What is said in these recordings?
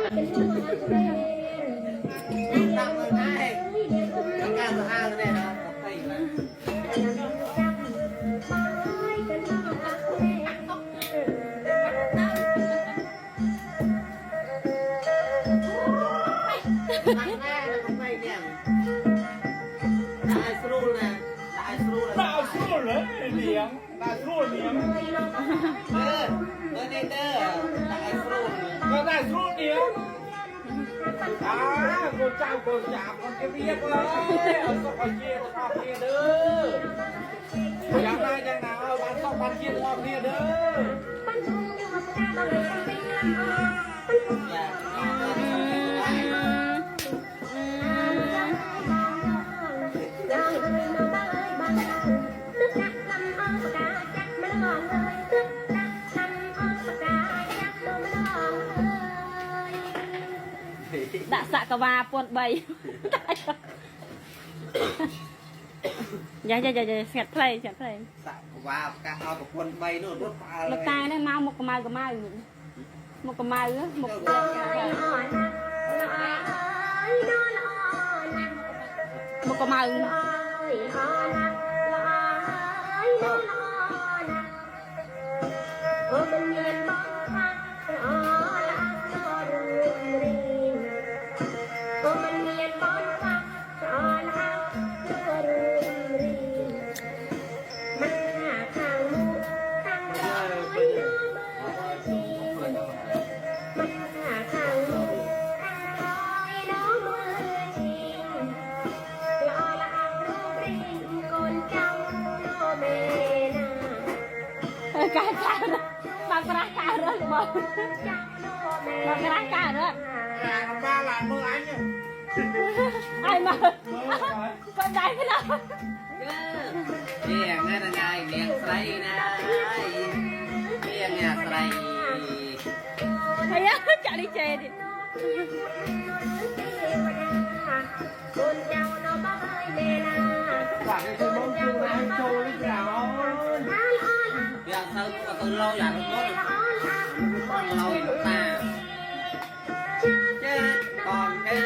ตั้งเลยได้ตั้งการสะอาดเลยนะไปแล้วไม่แน่เลยไม่เนี่ยได้สรูเลยได้สรูเลย ได้สู้เลยเลี้ยงได้สู้เลี้ยง นี่เด้อได้สรู ก็ได้สู้เลี้ยงกูจ้างกูจับคนเรียกเลยเอาสกอเชียร์ชอบเชียร์เด้อยังได้ยังหนาววันต้องวันเชียร์ชอบเชียร์เด้อ đã xạ cà va pôn bầy dạ dạ dạ dạ sẹt play สักว่าการเอากับคนใบนู่นรถปลาเลย lực tai này mau một cái mai một cái mai nữa một cái mai cái bà cái cả đó bà cái cả đó ba là mưa anh ai mà con đây cái đâu เลี้ยงนั่นไงเลี้ยงไส้นะเลี้ยงเนี่ยไส้ thấy á chạy đi chè đi ฝากให้คุณมองดูให้โชว์หรือเปล่า อยากเติมก็เติมเราอยากรถเราอยู่ตาเจ็ดก่อนเจ็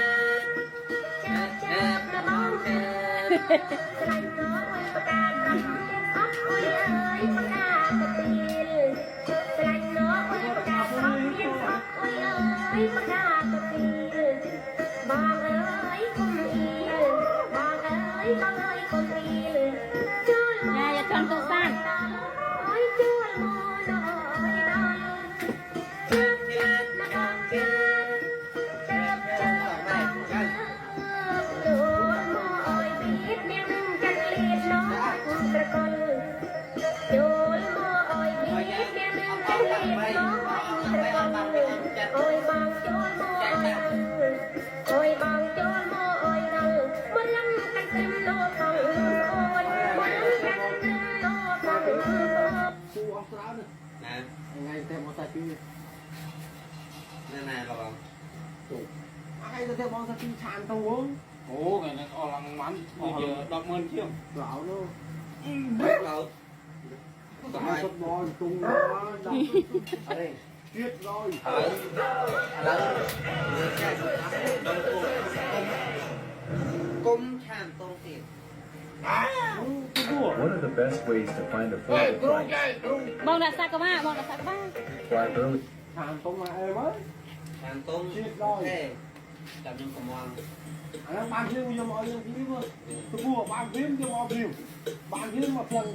ดก่อนเจ็ด nhà nhà chọn tụ san ไงเต็มมอเตอร์ไซค์นั่นน่ะระวัง ไอ้เต็มมอเตอร์ไซค์ชานตัวโอ้ไงนั่นอลังมันเยอะดอกเงินเที่ยวเหล่าเนาะ เราส ส บาย ดบอลตุงอะไรเจี๊ยบลอย ก้มชามตรงติด One of the best ways to find a photo flight bông đã xa cơ ba bông đã xa cơ ba fly early. ชานตรงมาเอ้ยมั้ย ชามตรงเท่จับยังกำลัง อันนั้นบางทีมันจะมาอย่างนี้มั้ยตัวบัวบางทีมันจะมาพิมบางทีมาฟัง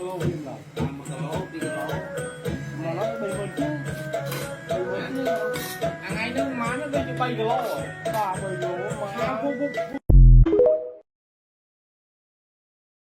เราพิมพ์ได้ ตามมันก็ล้อปีล้อ มาแล้วเป็นคนเจ้ายังไงนึกมาแล้วก็จะไปกันแล้วป่าไปอยู่มาพวก